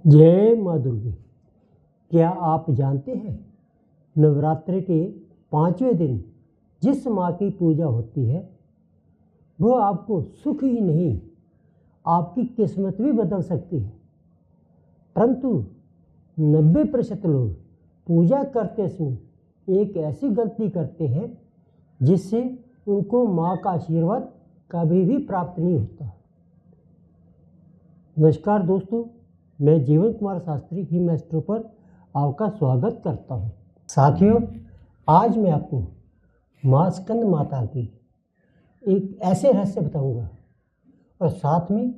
जय माँ दुर्गे। क्या आप जानते हैं नवरात्रि के 5वें दिन जिस माँ की पूजा होती है वो आपको सुख ही नहीं आपकी किस्मत भी बदल सकती है। परंतु 90% लोग पूजा करते समय एक ऐसी गलती करते हैं जिससे उनको माँ का आशीर्वाद कभी भी प्राप्त नहीं होता। नमस्कार दोस्तों, मैं जीवन कुमार शास्त्री ही मैस्ट्रो पर आपका स्वागत करता हूँ। साथियों, आज मैं आपको माँ स्कंद माता की एक ऐसे रहस्य बताऊंगा और साथ में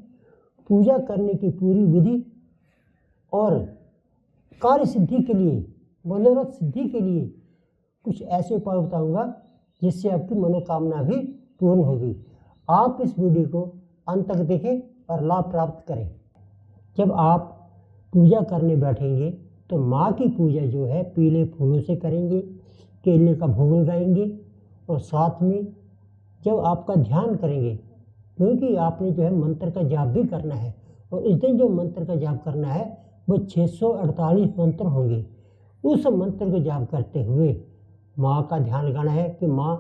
पूजा करने की पूरी विधि और कार्य सिद्धि के लिए, मनोरथ सिद्धि के लिए कुछ ऐसे उपाय बताऊंगा जिससे आपकी मनोकामना भी पूर्ण होगी। आप इस वीडियो को अंत तक देखें और लाभ प्राप्त करें। जब आप पूजा करने बैठेंगे तो माँ की पूजा जो है पीले फूलों से करेंगे, केले का भोग लगाएंगे और साथ में जब आपका ध्यान करेंगे, क्योंकि आपने जो है मंत्र का जाप भी करना है और इस दिन जो मंत्र का जाप करना है वो 648 मंत्र होंगे। उस मंत्र को जाप करते हुए माँ का ध्यान लगाना है कि माँ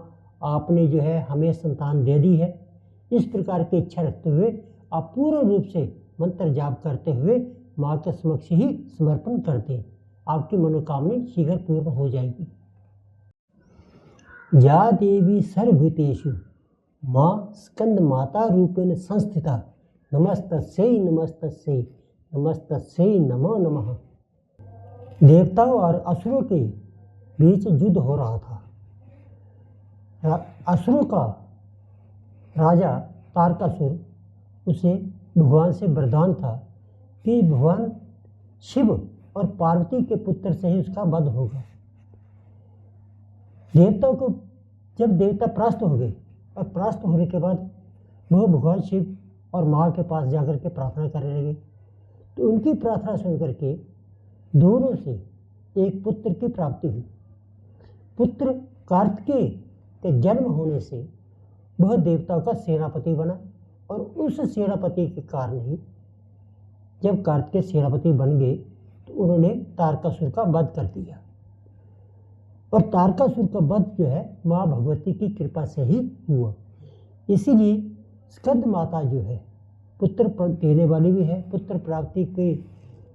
आपने जो है हमें संतान दे दी है। इस प्रकार की इच्छा रखते हुए आप पूर्ण रूप से मंत्र जाप करते हुए माँ के समक्ष ही समर्पण कर दें। आपकी मनोकामना शीघ्र पूर्ण हो जाएगी। या देवी सर्वभूतेषु माँ स्कंद माता रूपेण संस्थिता नमस्तस्यै नमस्तस्यै नमस्तस्यै नमो नमः। देवताओं और असुरों के बीच युद्ध हो रहा था। असुरों का राजा तारकासुर, उसे भगवान से वरदान था कि भगवान शिव और पार्वती के पुत्र से ही उसका वध होगा। देवताओं को जब देवता परास्त हो गए और परास्त होने के बाद वो भगवान शिव और माँ के पास जाकर के प्रार्थना करने लगे, तो उनकी प्रार्थना सुन करके दोनों से एक पुत्र की प्राप्ति हुई। पुत्र कार्तिकेय के जन्म होने से वह देवताओं का सेनापति बना और उस सेनापति के कारण ही जब कार्तिकेय सेनापति बन गए तो उन्होंने तारकासुर का वध कर दिया। और तारकासुर का वध जो है माँ भगवती की कृपा से ही हुआ। इसीलिए स्कंद माता जो है पुत्र देने वाली भी है, पुत्र प्राप्ति के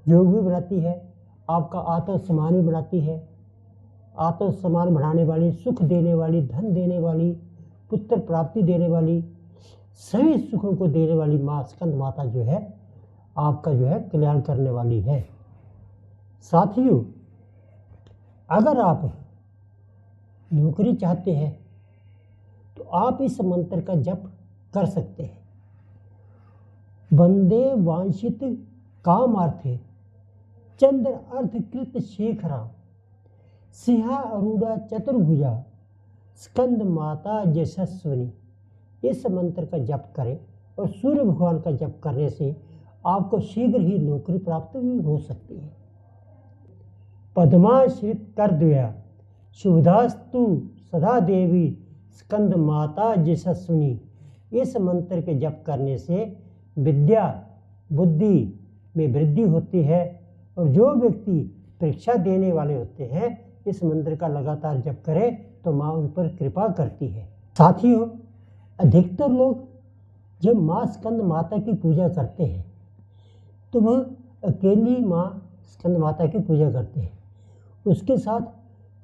योग भी बनाती है, आपका आत्मसम्मान भी बनाती है, आत्मसम्मान बढ़ाने वाली, सुख देने वाली, धन देने वाली, पुत्र प्राप्ति देने वाली, सभी सुखों को देने वाली माँ स्कंद माता जो है आपका जो है कल्याण करने वाली है। साथियों, अगर आप नौकरी चाहते हैं तो आप इस मंत्र का जप कर सकते हैं। वंदे वांछित कामार्थे चंद्र अर्धकृत शेखरा सिंहा अरूढ़ा चतुर्भुजा स्कंद माता यशस्विनी। इस मंत्र का जप करें और सूर्य भगवान का जप करने से आपको शीघ्र ही नौकरी प्राप्त भी हो सकती है। पद्माश्रित कर दिया शुभदास्तु सदा देवी स्कंद माता यशस्विनी। इस मंत्र के जप करने से विद्या बुद्धि में वृद्धि होती है और जो व्यक्ति परीक्षा देने वाले होते हैं इस मंत्र का लगातार जप करें तो माँ उन पर कृपा करती है। साथियों, अधिकतर लोग जब माँ स्कंद माता की पूजा करते हैं तो वह अकेली माँ स्कंद माता की पूजा करते हैं। उसके साथ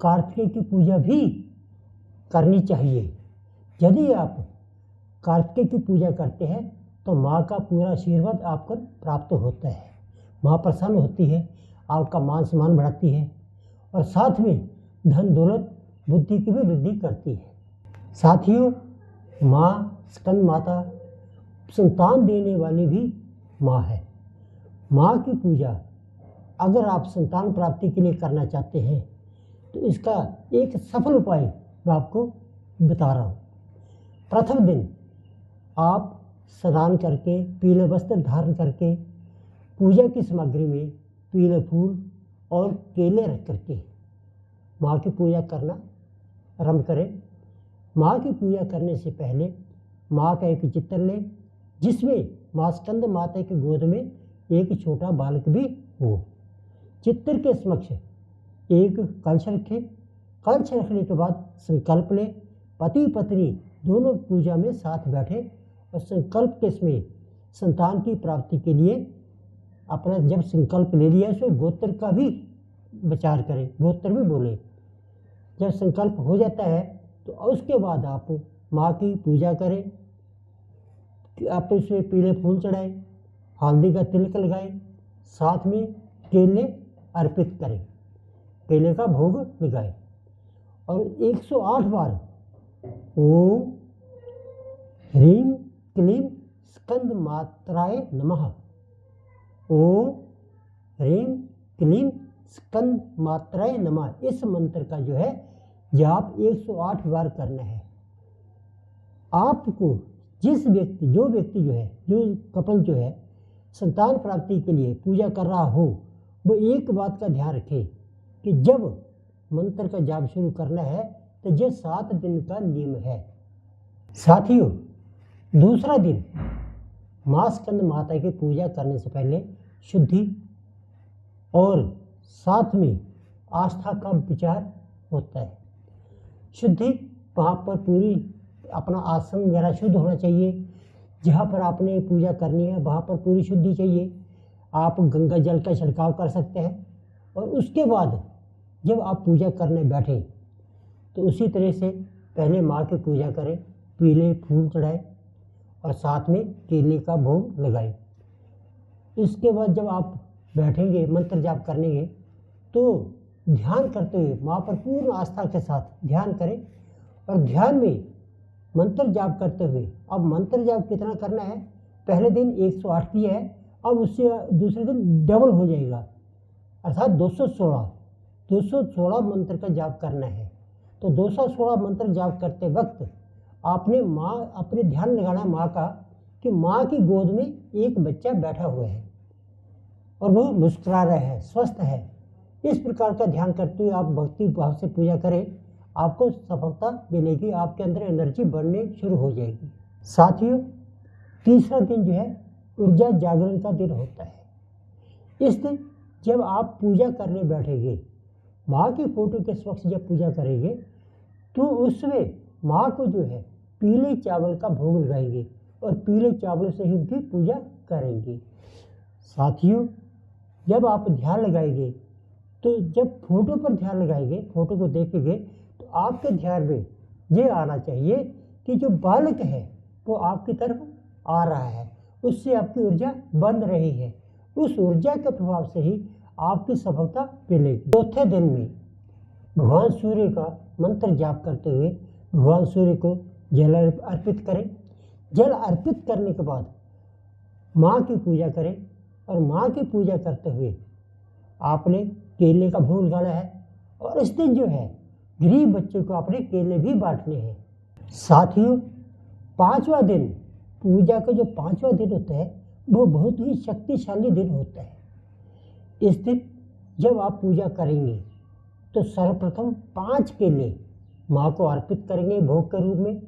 कार्तिकेय की पूजा भी करनी चाहिए। यदि आप कार्तिकेय की पूजा करते हैं तो माँ का पूरा आशीर्वाद आपको प्राप्त होता है। माँ प्रसन्न होती है, आपका मान सम्मान बढ़ाती है और साथ में धन दौलत बुद्धि की भी वृद्धि करती है। साथियों, माँ स्कंद माता संतान देने वाली भी माँ है। माँ की पूजा अगर आप संतान प्राप्ति के लिए करना चाहते हैं तो इसका एक सफल उपाय मैं आपको बता रहा हूँ। प्रथम दिन आप स्नान करके पीले वस्त्र धारण करके पूजा की सामग्री में पीले फूल और केले रख करके माँ की पूजा करना आरंभ करें। माँ की पूजा करने से पहले माँ का एक चित्र लें जिसमें माँ स्कंद माता की गोद में एक छोटा बालक भी हो। चित्र के समक्ष एक कलश रखें। कलश रखने के बाद संकल्प लें। पति पत्नी दोनों पूजा में साथ बैठे और संकल्प के समय संतान की प्राप्ति के लिए अपना जब संकल्प ले लिया उसमें गोत्र का भी विचार करें, गोत्र भी बोलें। जब संकल्प हो जाता है तो उसके बाद आप माँ की पूजा करें। आप उसमें पीले फूल चढ़ाएं, हल्दी का तिलक लगाएं, साथ में केले अर्पित करें, केले का भोग लगाएं और 108 बार ओम ह्रीं क्लीं स्कंद मात्राय नमः, ओम ह्रीं क्लीं स्कंद मात्राय नमः, इस मंत्र का जो है जाप 108 बार करना है। आपको जो व्यक्ति जो कपल जो है संतान प्राप्ति के लिए पूजा कर रहा हो, वो एक बात का ध्यान रखे कि जब मंत्र का जाप शुरू करना है तो ये 7 दिन का नियम है। साथियों, दूसरा दिन माँ स्कंद माता की पूजा करने से पहले शुद्धि और साथ में आस्था का विचार होता है। शुद्धि, वहाँ पर पूरी अपना आसन वगैरह शुद्ध होना चाहिए। जहाँ पर आपने पूजा करनी है वहाँ पर पूरी शुद्धि चाहिए। आप गंगा जल का छिड़काव कर सकते हैं और उसके बाद जब आप पूजा करने बैठें तो उसी तरह से पहले माँ की पूजा करें, पीले फूल चढ़ाएं और साथ में केले का भोग लगाएं। इसके बाद जब आप बैठेंगे मंत्र जाप करेंगे तो ध्यान करते हुए माँ पर पूर्ण आस्था के साथ ध्यान करें और ध्यान में मंत्र जाप करते हुए, अब मंत्र जाप कितना करना है, पहले दिन 108 किया है, अब उससे दूसरे दिन डबल हो जाएगा, अर्थात 216 मंत्र का जाप करना है। तो 216 मंत्र जाप करते वक्त आपने अपने ध्यान लगाना है माँ का कि माँ की गोद में एक बच्चा बैठा हुआ है और वो मुस्कुरा रहा है, स्वस्थ है। इस प्रकार का ध्यान करते हुए आप भक्ति भाव से पूजा करें, आपको सफलता मिलेगी, आपके अंदर एनर्जी बढ़ने शुरू हो जाएगी। साथियों, तीसरा दिन जो है ऊर्जा जागरण का दिन होता है। इस दिन जब आप पूजा करने बैठेंगे, माँ की फोटो के समक्ष जब पूजा करेंगे तो उसमें माँ को जो है पीले चावल का भोग लगाएंगे और पीले चावल से ही उनकी पूजा करेंगे। साथियों, जब आप ध्यान लगाएंगे तो जब फोटो पर ध्यान लगाएंगे, फोटो को देखेंगे तो आपके ध्यान में ये आना चाहिए कि जो बालक है वो आपकी तरफ आ रहा है, उससे आपकी ऊर्जा बन रही है, उस ऊर्जा के प्रभाव से ही आपकी सफलता मिलेगी। चौथे दिन में भगवान सूर्य का मंत्र जाप करते हुए भगवान सूर्य को जल अर्पित करें। जल अर्पित करने के बाद माँ की पूजा करें और माँ की पूजा करते हुए आपने केले का भोग लगाना है और इस दिन जो है गरीब बच्चों को आपने केले भी बांटने हैं। साथियों, 5वां दिन, पूजा का जो 5वां दिन होता है वो बहुत ही शक्तिशाली दिन होता है। इस दिन जब आप पूजा करेंगे तो सर्वप्रथम 5 केले माँ को अर्पित करेंगे भोग के रूप में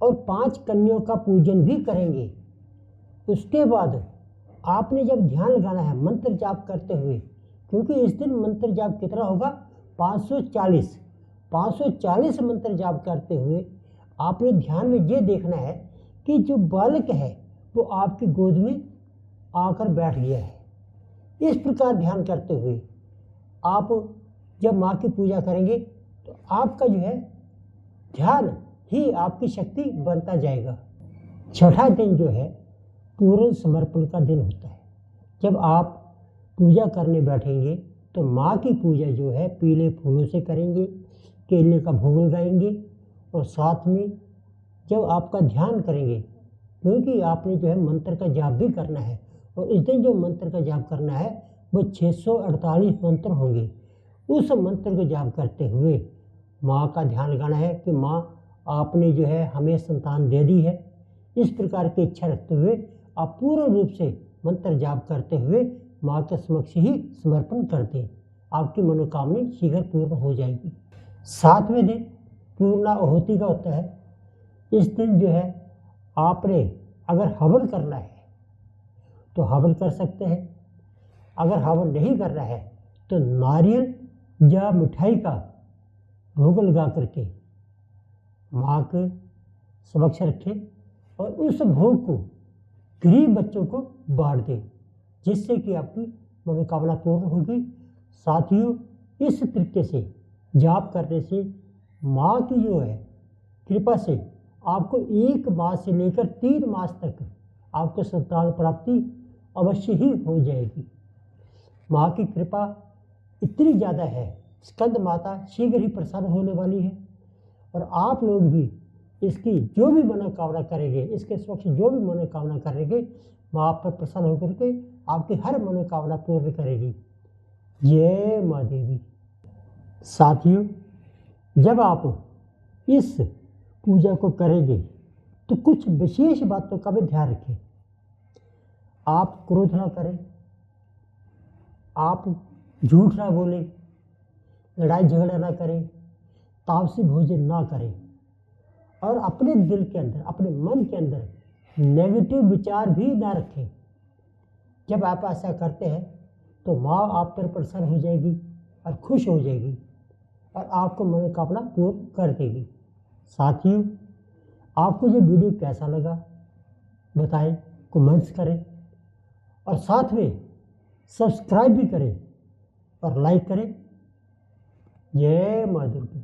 और 5 कन्याओं का पूजन भी करेंगे। उसके बाद आपने जब ध्यान लगाना है मंत्र जाप करते हुए, क्योंकि इस दिन मंत्र जाप कितना होगा, 540 मंत्र जाप करते हुए आपने ध्यान में ये देखना है कि जो बालक है वो आपकी गोद में आकर बैठ गया है। इस प्रकार ध्यान करते हुए आप जब माँ की पूजा करेंगे तो आपका जो है ध्यान ही आपकी शक्ति बनता जाएगा। छठा दिन जो है पूर्ण समर्पण का दिन होता है। जब आप पूजा करने बैठेंगे तो माँ की पूजा जो है पीले फूलों से करेंगे, केले का भोग लगाएंगे और साथ में जब आपका ध्यान करेंगे, क्योंकि आपने जो है मंत्र का जाप भी करना है और इस दिन जो मंत्र का जाप करना है वो 648 मंत्र होंगे। उस मंत्र को जाप करते हुए माँ का ध्यान लगाना है कि माँ आपने जो है हमें संतान दे दी है। इस प्रकार की इच्छा रखते हुए आप पूर्ण रूप से मंत्र जाप करते हुए माँ के समक्ष ही समर्पण कर दें, आपकी मनोकामना शीघ्र पूर्ण हो जाएगी। 7वें दिन पूर्णाहुति का होता है। इस दिन जो है आपने अगर हवन करना है तो हवन कर सकते हैं, अगर हवन नहीं कर रहा है तो नारियल या मिठाई का भोग लगा करके माँ के समक्ष रखें और उस भोग को गरीब बच्चों को बांट दें, जिससे कि आपकी मनोकामना पूर्ण होगी। साथियों, इस तरीके से जाप करने से माँ की जो है कृपा से आपको 1 मास से लेकर 3 मास तक आपको संतान प्राप्ति अवश्य ही हो जाएगी। माँ की कृपा इतनी ज़्यादा है, स्कंद माता शीघ्र ही प्रसन्न होने वाली है और आप लोग भी इसकी जो भी मनोकामना करेंगे, इसके समक्ष जो भी मनोकामना करेंगे, माँ आप पर प्रसन्न होकर के आपकी हर मनोकामना पूर्ण करेगी। जय माँ देवी। साथियों, जब आप इस पूजा को करेंगे तो कुछ विशेष बातों का भी ध्यान रखें। आप क्रोध ना करें, आप झूठ ना बोलें, लड़ाई झगड़ा ना करें, तामसी भोजन ना करें और अपने दिल के अंदर, अपने मन के अंदर नेगेटिव विचार भी ना रखें। जब आप ऐसा करते हैं तो माँ आप पर प्रसन्न हो जाएगी और खुश हो जाएगी और आपको मनोकामना पूर्ण कर देगी। साथियों, आपको ये वीडियो कैसा लगा बताएं, कमेंट्स करें और साथ में सब्सक्राइब भी करें और लाइक करें। जय माँ दुर्गा।